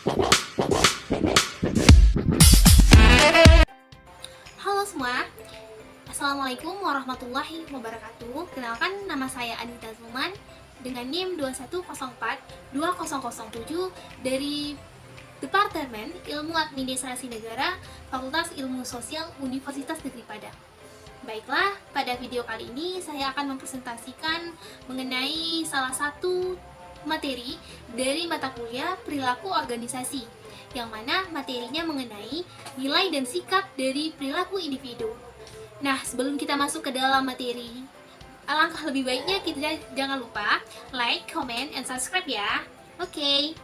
Halo semua, Assalamualaikum warahmatullahi wabarakatuh. Kenalkan, nama saya Anita Zulman dengan NIM 2104-2007 dari Departemen Ilmu Administrasi Negara, Fakultas Ilmu Sosial Universitas Negeri Padang. Baiklah, pada video kali ini saya akan mempresentasikan mengenai salah satu materi dari mata kuliah Perilaku Organisasi, yang mana materinya mengenai nilai dan sikap dari perilaku individu. Nah, sebelum kita masuk ke dalam materi, alangkah lebih baiknya kita jangan lupa like, comment, and subscribe ya. Oke.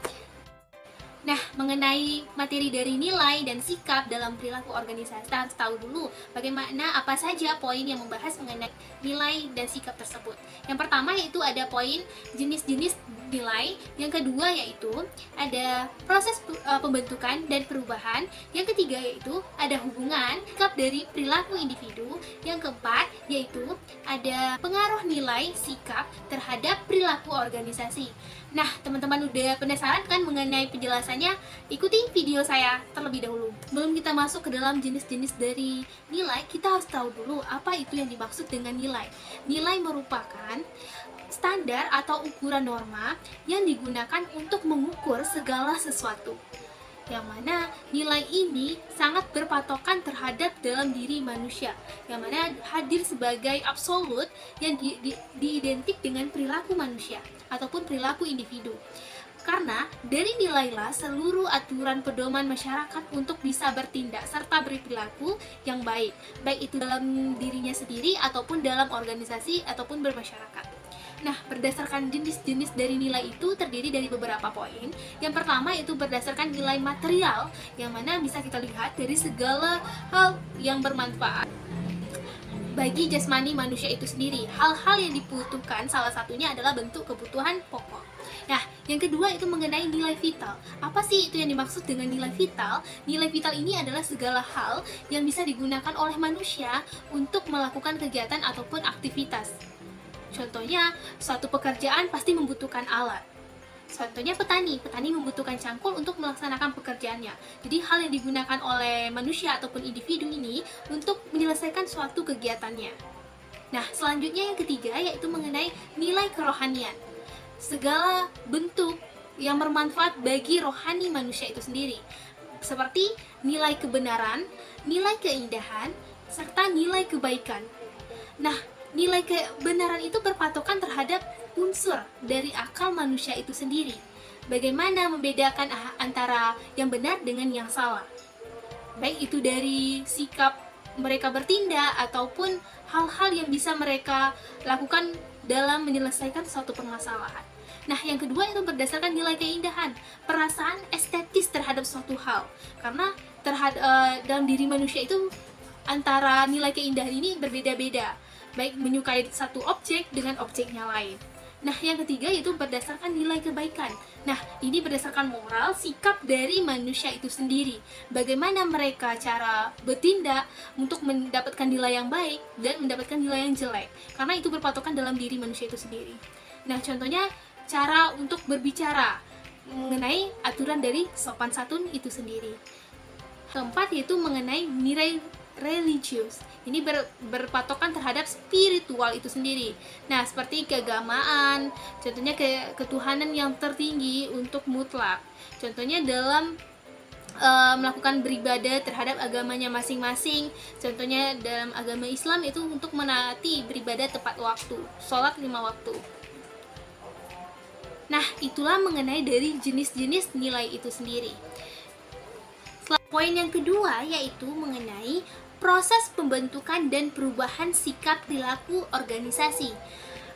Nah, mengenai materi dari nilai dan sikap dalam perilaku organisasi, kita harus tahu dulu bagaimana apa saja poin yang membahas mengenai nilai dan sikap tersebut. Yang pertama yaitu ada poin jenis-jenis nilai, yang kedua yaitu ada proses pembentukan dan perubahan, yang ketiga yaitu ada hubungan sikap dari perilaku individu, yang keempat yaitu ada pengaruh nilai sikap terhadap perilaku organisasi. Nah, teman-teman udah penasaran kan mengenai penjelasannya? Ikuti video saya terlebih dahulu. Sebelum kita masuk ke dalam jenis-jenis dari nilai, kita harus tahu dulu apa itu yang dimaksud dengan nilai. Nilai merupakan standar atau ukuran norma yang digunakan untuk mengukur segala sesuatu, yang mana nilai ini sangat berpatokan terhadap dalam diri manusia, yang mana hadir sebagai absolut yang diidentik dengan perilaku manusia ataupun perilaku individu. Karena dari nilailah seluruh aturan pedoman masyarakat untuk bisa bertindak serta berperilaku yang baik, baik itu dalam dirinya sendiri ataupun dalam organisasi ataupun bermasyarakat. Nah, berdasarkan jenis-jenis dari nilai itu terdiri dari beberapa poin. Yang pertama itu berdasarkan nilai material, yang mana bisa kita lihat dari segala hal yang bermanfaat bagi jasmani manusia itu sendiri. Hal-hal yang dibutuhkan salah satunya adalah bentuk kebutuhan pokok. Nah, yang kedua itu mengenai nilai vital. Apa sih itu yang dimaksud dengan nilai vital? Nilai vital ini adalah segala hal yang bisa digunakan oleh manusia untuk melakukan kegiatan ataupun aktivitas. Contohnya, suatu pekerjaan pasti membutuhkan alat. Contohnya petani membutuhkan cangkul untuk melaksanakan pekerjaannya. Jadi hal yang digunakan oleh manusia ataupun individu ini untuk menyelesaikan suatu kegiatannya. Nah, selanjutnya yang ketiga yaitu mengenai nilai kerohanian. Segala bentuk yang bermanfaat bagi rohani manusia itu sendiri, seperti nilai kebenaran, nilai keindahan, serta nilai kebaikan. Nah, nilai kebenaran itu berpatokan terhadap unsur dari akal manusia itu sendiri. Bagaimana membedakan antara yang benar dengan yang salah, baik itu dari sikap mereka bertindak ataupun hal-hal yang bisa mereka lakukan dalam menyelesaikan suatu permasalahan. Nah, yang kedua itu berdasarkan nilai keindahan, perasaan estetis terhadap suatu hal. Karena dalam diri manusia itu antara nilai keindahan ini berbeda-beda, baik menyukai satu objek dengan objek yang lain. Nah, yang ketiga itu berdasarkan nilai kebaikan. Nah, ini berdasarkan moral, sikap dari manusia itu sendiri. Bagaimana mereka cara bertindak untuk mendapatkan nilai yang baik dan mendapatkan nilai yang jelek. Karena itu berpatokan dalam diri manusia itu sendiri. Nah, contohnya cara untuk berbicara mengenai aturan dari sopan santun itu sendiri. Keempat yaitu mengenai nilai religius. Ini berpatokan terhadap spiritual itu sendiri. Nah, seperti keagamaan, contohnya ketuhanan yang tertinggi untuk mutlak. Contohnya dalam melakukan beribadah terhadap agamanya masing-masing. Contohnya dalam agama Islam itu untuk menaati beribadah tepat waktu, sholat 5 waktu. Nah, itulah mengenai dari jenis-jenis nilai itu sendiri. Poin yang kedua yaitu mengenai proses pembentukan dan perubahan sikap perilaku organisasi.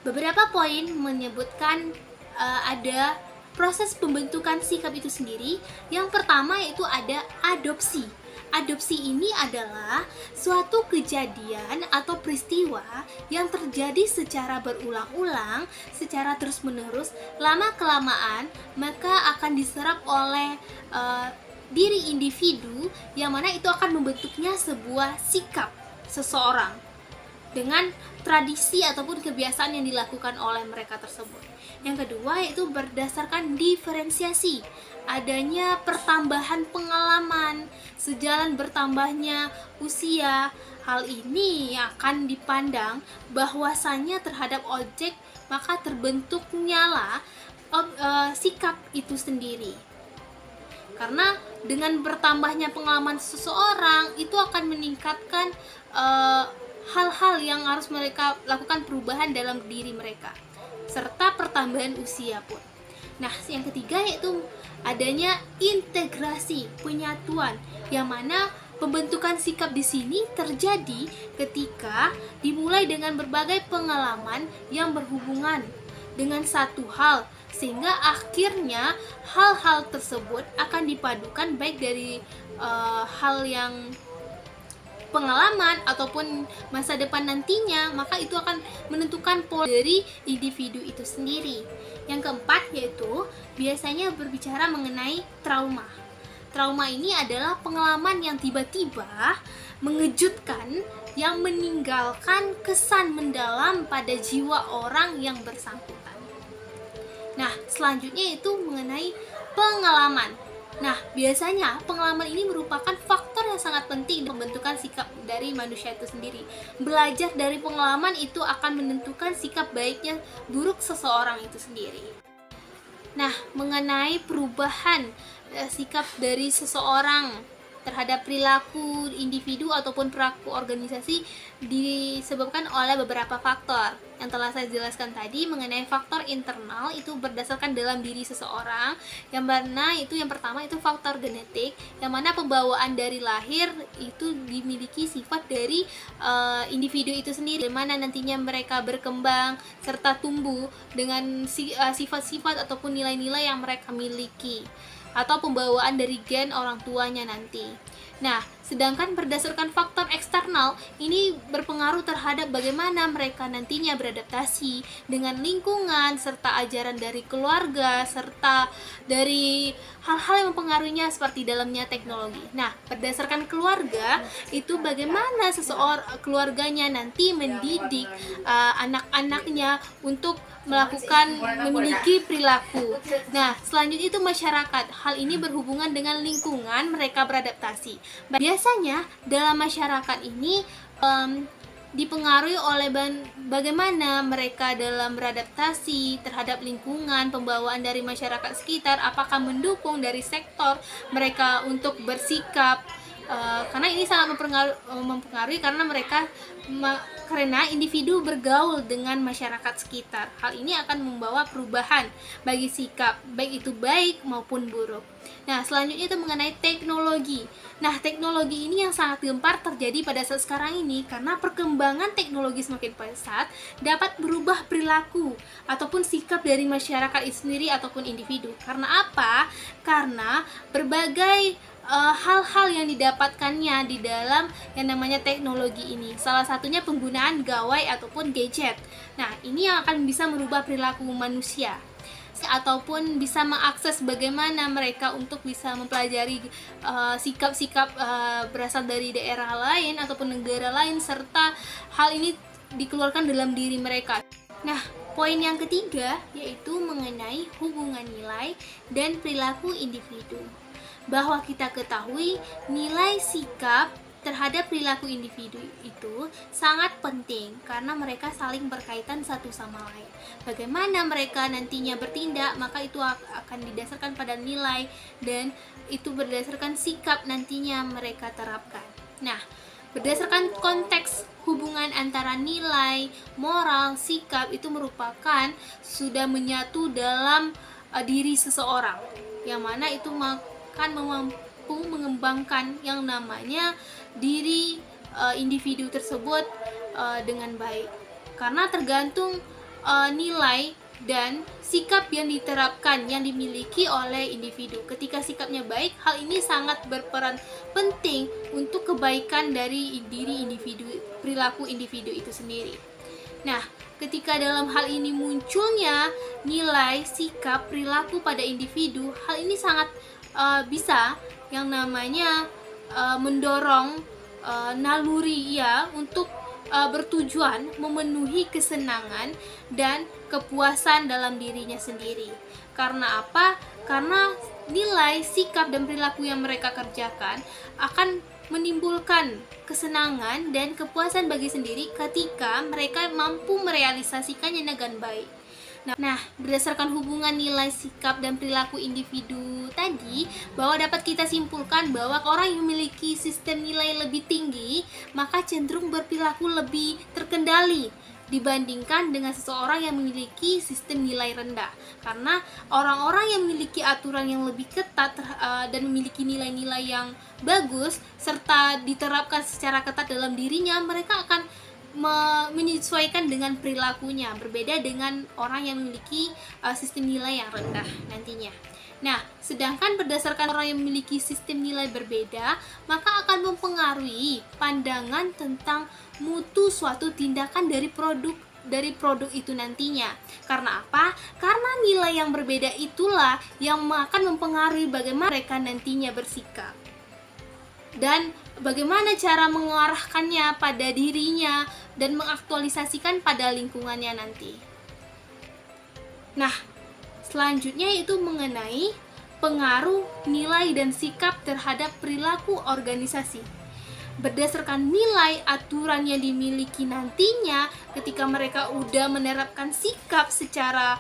Beberapa poin menyebutkan ada proses pembentukan sikap itu sendiri. Yang pertama yaitu ada adopsi. Adopsi ini adalah suatu kejadian atau peristiwa yang terjadi secara berulang-ulang, secara terus-menerus, lama-kelamaan, maka akan diserap oleh diri individu, yang mana itu akan membentuknya sebuah sikap seseorang. dengan tradisi ataupun kebiasaan yang dilakukan oleh mereka tersebut. Yang kedua yaitu berdasarkan diferensiasi, adanya pertambahan pengalaman sejalan bertambahnya usia. Hal ini akan dipandang bahwasannya terhadap objek, maka terbentuknya lah sikap itu sendiri. Karena dengan bertambahnya pengalaman seseorang itu akan meningkatkan hal-hal yang harus mereka lakukan perubahan dalam diri mereka, serta pertambahan usia pun. Nah, yang ketiga yaitu adanya integrasi, penyatuan, yang mana pembentukan sikap di sini terjadi ketika dimulai dengan berbagai pengalaman yang berhubungan dengan satu hal, sehingga akhirnya hal-hal tersebut akan dipadukan baik dari hal yang pengalaman ataupun masa depan nantinya, maka itu akan menentukan pola dari individu itu sendiri. Yang keempat yaitu biasanya berbicara mengenai trauma. Trauma ini adalah pengalaman yang tiba-tiba mengejutkan yang meninggalkan kesan mendalam pada jiwa orang yang bersangkutan. Nah, selanjutnya itu mengenai pengalaman. Nah, biasanya pengalaman ini merupakan faktor yang sangat penting dalam pembentukan sikap dari manusia itu sendiri. Belajar dari pengalaman itu akan menentukan sikap baiknya buruk seseorang itu sendiri. Nah, mengenai perubahan sikap dari seseorang terhadap perilaku individu ataupun perilaku organisasi disebabkan oleh beberapa faktor yang telah saya jelaskan tadi. Mengenai faktor internal itu berdasarkan dalam diri seseorang, yang mana itu yang pertama itu faktor genetik, yang mana pembawaan dari lahir itu dimiliki sifat dari individu itu sendiri, mana nantinya mereka berkembang serta tumbuh dengan sifat-sifat ataupun nilai-nilai yang mereka miliki, atau pembawaan dari gen orang tuanya nanti. Nah, sedangkan berdasarkan faktor eksternal ini berpengaruh terhadap bagaimana mereka nantinya beradaptasi dengan lingkungan serta ajaran dari keluarga serta dari hal-hal yang mempengaruhinya seperti dalamnya teknologi. Nah, berdasarkan keluarga itu bagaimana keluarganya nanti mendidik anak-anaknya untuk memiliki perilaku. Nah, selanjutnya itu masyarakat. Hal ini berhubungan dengan lingkungan mereka beradaptasi. Biasanya dalam masyarakat ini dipengaruhi oleh bagaimana mereka dalam beradaptasi terhadap lingkungan, pembawaan dari masyarakat sekitar, apakah mendukung dari sektor mereka untuk bersikap, karena ini sangat mempengaruhi karena individu bergaul dengan masyarakat sekitar. Hal ini akan membawa perubahan bagi sikap, baik itu baik maupun buruk. Nah, selanjutnya itu mengenai teknologi. Nah, teknologi ini yang sangat gempar terjadi pada saat sekarang ini karena perkembangan teknologi semakin pesat dapat berubah perilaku ataupun sikap dari masyarakat itu sendiri ataupun individu. Karena apa? Karena berbagai hal-hal yang didapatkannya di dalam yang namanya teknologi ini. Salah satunya penggunaan gawai ataupun gadget. Nah, ini yang akan bisa merubah perilaku manusia ataupun bisa mengakses bagaimana mereka untuk bisa mempelajari sikap-sikap berasal dari daerah lain ataupun negara lain, serta hal ini dikeluarkan dalam diri mereka. Nah, poin yang ketiga yaitu mengenai hubungan nilai dan perilaku individu. Bahwa kita ketahui nilai sikap terhadap perilaku individu itu sangat penting karena mereka saling berkaitan satu sama lain. Bagaimana mereka nantinya bertindak, maka itu akan didasarkan pada nilai dan itu berdasarkan sikap nantinya mereka terapkan. Nah, berdasarkan konteks hubungan antara nilai, moral, sikap itu merupakan sudah menyatu dalam diri seseorang, yang mana itu akan mampu mengembangkan yang namanya diri individu tersebut dengan baik, karena tergantung nilai dan sikap yang diterapkan yang dimiliki oleh individu. Ketika sikapnya baik, hal ini sangat berperan penting untuk kebaikan dari diri individu, perilaku individu itu sendiri. Nah, ketika dalam hal ini munculnya nilai, sikap, perilaku pada individu, hal ini sangat bisa yang namanya mendorong naluri ia untuk bertujuan memenuhi kesenangan dan kepuasan dalam dirinya sendiri. Karena apa? Karena nilai, sikap, dan perilaku yang mereka kerjakan akan menimbulkan kesenangan dan kepuasan bagi sendiri ketika mereka mampu merealisasikannya dengan baik. Nah, berdasarkan hubungan nilai, sikap, dan perilaku individu tadi, bahwa dapat kita simpulkan bahwa orang yang memiliki sistem nilai lebih tinggi, maka cenderung berperilaku lebih terkendali dibandingkan dengan seseorang yang memiliki sistem nilai rendah. Karena orang-orang yang memiliki aturan yang lebih ketat dan memiliki nilai-nilai yang bagus serta diterapkan secara ketat dalam dirinya, mereka akan menyesuaikan dengan perilakunya, berbeda dengan orang yang memiliki sistem nilai yang rendah nantinya. Nah, sedangkan berdasarkan orang yang memiliki sistem nilai berbeda, maka akan mempengaruhi pandangan tentang mutu suatu tindakan dari produk itu nantinya. Karena apa? Karena nilai yang berbeda itulah yang akan mempengaruhi bagaimana mereka nantinya bersikap dan bagaimana cara mengarahkannya pada dirinya dan mengaktualisasikan pada lingkungannya nanti. Nah, selanjutnya itu mengenai pengaruh nilai dan sikap terhadap perilaku organisasi. Berdasarkan nilai aturan yang dimiliki nantinya, ketika mereka udah menerapkan sikap secara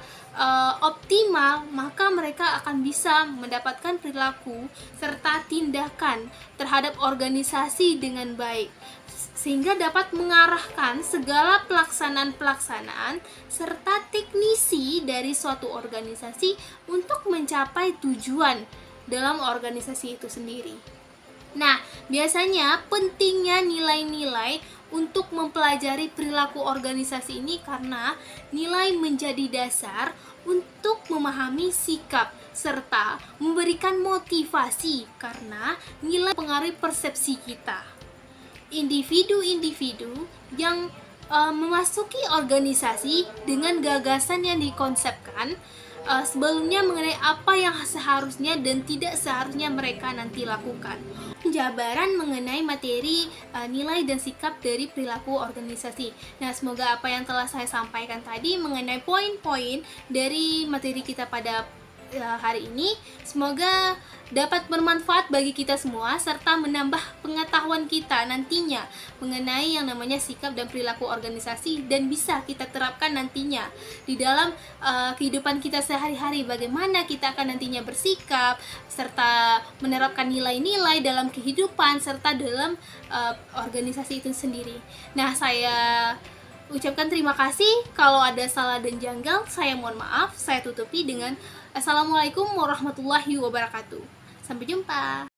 optimal, maka mereka akan bisa mendapatkan perilaku serta tindakan terhadap organisasi dengan baik, sehingga dapat mengarahkan segala pelaksanaan serta teknisi dari suatu organisasi untuk mencapai tujuan dalam organisasi itu sendiri. Nah, biasanya pentingnya nilai-nilai untuk mempelajari perilaku organisasi ini karena nilai menjadi dasar untuk memahami sikap serta memberikan motivasi, karena nilai mempengaruhi persepsi kita. Individu-individu yang memasuki organisasi dengan gagasan yang dikonsepkan sebelumnya mengenai apa yang seharusnya dan tidak seharusnya mereka nanti lakukan. Penjabaran mengenai materi nilai dan sikap dari perilaku organisasi. Nah, semoga apa yang telah saya sampaikan tadi mengenai poin-poin dari materi kita pada hari ini, semoga dapat bermanfaat bagi kita semua serta menambah pengetahuan kita nantinya mengenai yang namanya sikap dan perilaku organisasi, dan bisa kita terapkan nantinya di dalam kehidupan kita sehari-hari, bagaimana kita akan nantinya bersikap serta menerapkan nilai-nilai dalam kehidupan serta dalam organisasi itu sendiri. Nah, saya ucapkan terima kasih. Kalau ada salah dan janggal, saya mohon maaf. Saya tutupi dengan Assalamualaikum warahmatullahi wabarakatuh. Sampai jumpa.